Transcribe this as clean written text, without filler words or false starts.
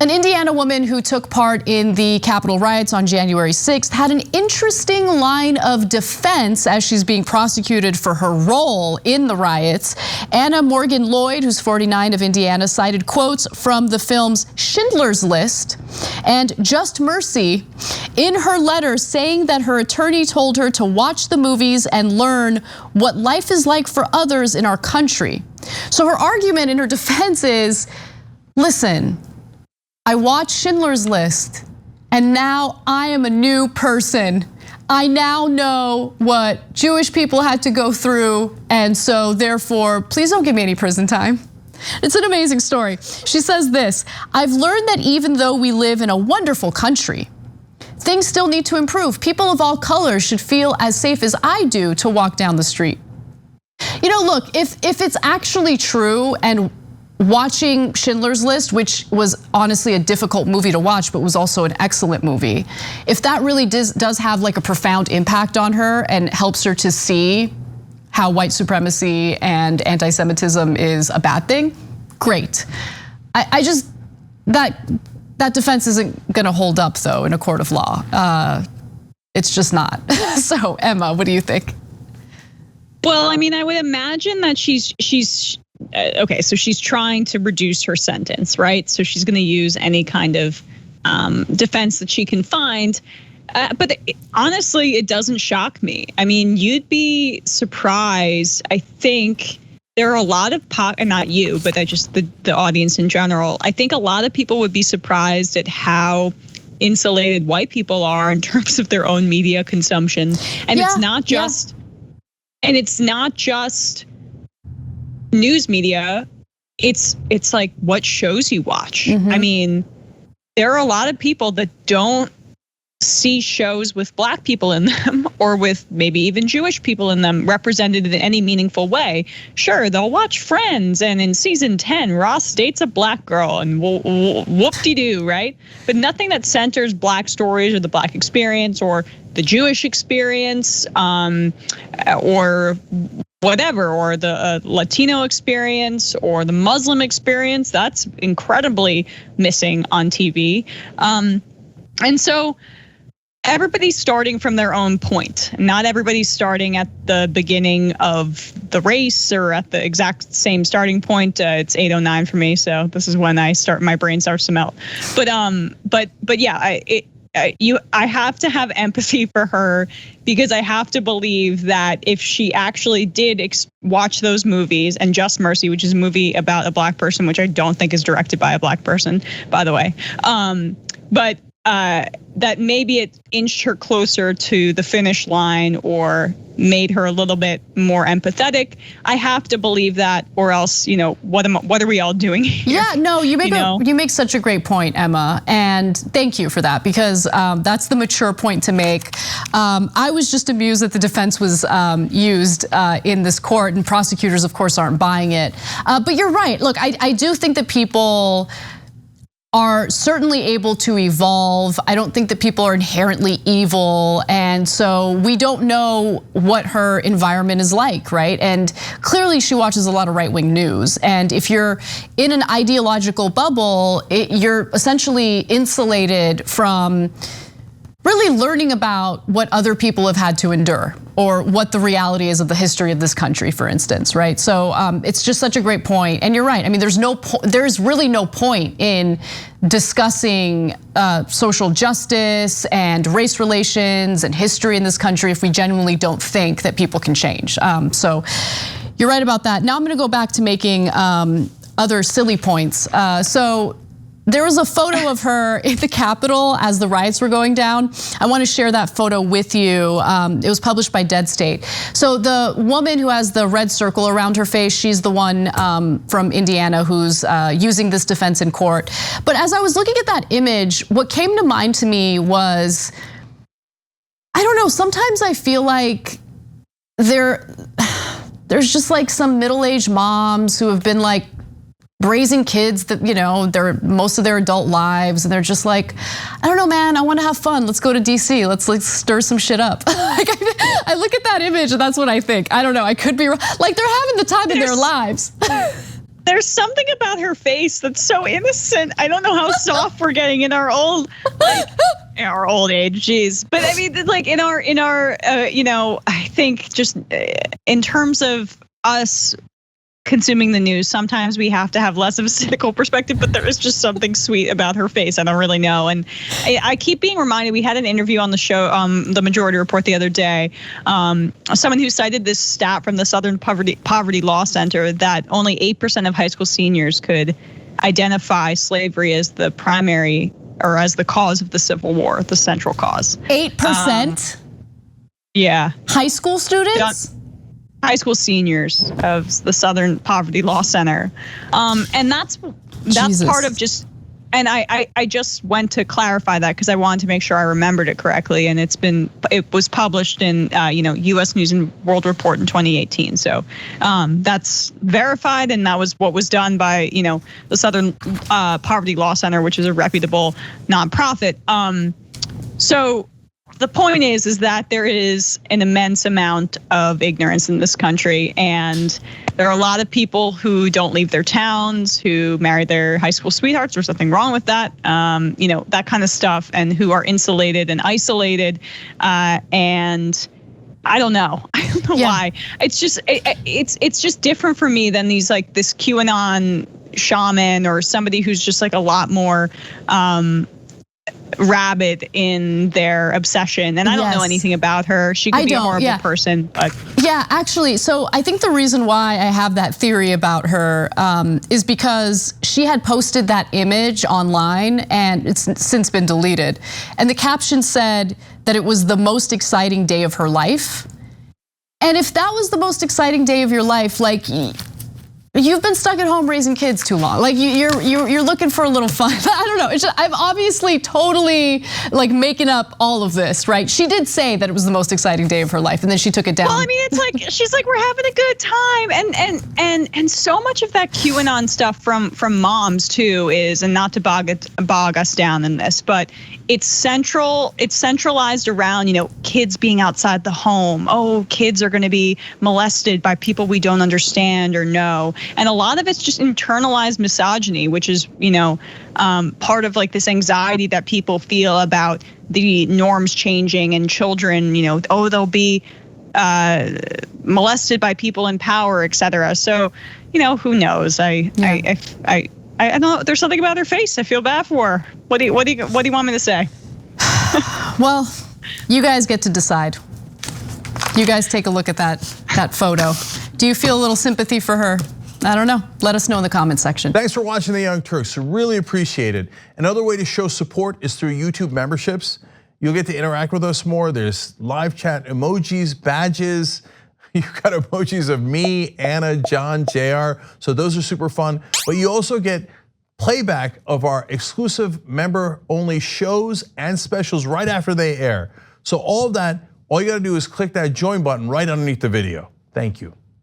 An Indiana woman who took part in the Capitol riots on January 6th had an interesting line of defense as she's being prosecuted for her role in the riots. Anna Morgan Lloyd, who's 49 of Indiana, cited quotes from the films Schindler's List and Just Mercy in her letter, saying that her attorney told her to watch the movies and learn what life is like for others in our country. So her argument in her defense is, listen, I watched Schindler's List, and now I am a new person. I now know what Jewish people had to go through, and so therefore, please don't give me any prison time. It's an amazing story. She says this: I've learned that even though we live in a wonderful country, things still need to improve. People of all colors should feel as safe as I do to walk down the street. You know, look, if it's actually true, and watching Schindler's List, which was honestly a difficult movie to watch, but was also an excellent movie, if that really does have like a profound impact on her and helps her to see how white supremacy and anti-Semitism is a bad thing, great. I just, that defense isn't gonna hold up though in a court of law. It's just not. So Emma, what do you think? Well, I mean, I would imagine that she's okay, so she's trying to reduce her sentence, right? So she's going to use any kind of defense that she can find. But honestly, it doesn't shock me. I mean, you'd be surprised. I think there are a lot of not you, but just the audience in general. I think a lot of people would be surprised at how insulated white people are in terms of their own media consumption. And it's not just, news media, it's like what shows you watch. I mean, there are a lot of people that don't see shows with Black people in them, or with maybe even Jewish people in them represented in any meaningful way. Sure, they'll watch Friends, and in season 10, Ross dates a Black girl, and whoop-de-doo, right? But nothing that centers Black stories or the Black experience or the Jewish experience, or whatever, or the Latino experience or the Muslim experience. That's incredibly missing on TV. And so everybody's starting from their own point. Not everybody's starting at the beginning of the race or at the exact same starting point. It's 8:09 for me, so this is when my brain starts to melt. But yeah, I have to have empathy for her, because I have to believe that if she actually did watch those movies, and Just Mercy, which is a movie about a Black person, which I don't think is directed by a Black person, by the way, but that maybe it inched her closer to the finish line or made her a little bit more empathetic. I have to believe that, or else, what are we all doing here? Yeah, no, you make such a great point, Emma, and thank you for that, because that's the mature point to make. I was just amused that the defense was used in this court, and prosecutors, of course, aren't buying it. But you're right. Look, I do think that people are certainly able to evolve. I don't think that people are inherently evil, and so we don't know what her environment is like, right? And clearly she watches a lot of right-wing news, and if you're in an ideological bubble, you're essentially insulated from really learning about what other people have had to endure, or what the reality is of the history of this country, for instance, right? So it's just such a great point, and you're right. I mean, there's really no point in discussing social justice and race relations and history in this country if we genuinely don't think that people can change. So you're right about that. Now I'm going to go back to making other silly points. So there was a photo of her at the Capitol as the riots were going down. I want to share that photo with you. It was published by Dead State. So the woman who has the red circle around her face, she's the one from Indiana who's using this defense in court. But as I was looking at that image, what came to mind to me was, I don't know, sometimes I feel like there's just like some middle-aged moms who have been like raising kids that, they're most of their adult lives, and they're just like, I don't know, man, I want to have fun. Let's go to DC. Let's stir some shit up. I look at that image and that's what I think. I don't know. I could be wrong. Like, they're having the time of their lives. there's something about her face that's so innocent. I don't know how soft we're getting in our old age, geez. But I mean, like in our, I think just in terms of us consuming the news, sometimes we have to have less of a cynical perspective, but there is just something sweet about her face. I don't really know. And I keep being reminded, we had an interview on the show, the Majority Report the other day, someone who cited this stat from the Southern Poverty Law Center that only 8% of high school seniors could identify slavery as the primary or as the cause of the Civil War, the central cause. 8%? Yeah. High school students? High school seniors of the Southern Poverty Law Center. And that's Jesus. Part of just, and I just went to clarify that because I wanted to make sure I remembered it correctly. And it was published in US News and World Report in 2018. So that's verified, and that was what was done by the Southern Poverty Law Center, which is a reputable nonprofit. So the point is that there is an immense amount of ignorance in this country, and there are a lot of people who don't leave their towns, who marry their high school sweethearts. There's nothing wrong with that, that kind of stuff, and who are insulated and isolated, and I don't know why. It's just it's just different for me than this QAnon shaman or somebody who's just like a lot more rabid in their obsession, and I don't know anything about her. She could be a horrible person, but yeah, actually, so I think the reason why I have that theory about her is because she had posted that image online, and it's since been deleted, and the caption said that it was the most exciting day of her life. And if that was the most exciting day of your life, like, you've been stuck at home raising kids too long. Like you're looking for a little fun. I don't know. It's just, I'm obviously totally like making up all of this, right? She did say that it was the most exciting day of her life, and then she took it down. Well, I mean, it's like she's like, we're having a good time, and so much of that QAnon stuff from moms too is, and not to bog us down in this, but it's centralized around kids being outside the home. Oh, kids are going to be molested by people we don't understand or know. And a lot of it's just internalized misogyny, which is, part of like this anxiety that people feel about the norms changing and children, they'll be molested by people in power, et cetera. So, who knows? I don't know. There's something about her face. I feel bad for her. What do you want me to say? Well, you guys get to decide. You guys take a look at that photo. Do you feel a little sympathy for her? I don't know. Let us know in the comment section. Thanks for watching The Young Turks. Really appreciate it. Another way to show support is through YouTube memberships. You'll get to interact with us more. There's live chat emojis, badges. You've got emojis of me, Anna, John, JR. So those are super fun. But you also get playback of our exclusive member-only shows and specials right after they air. So all of that, all you gotta do is click that join button right underneath the video. Thank you.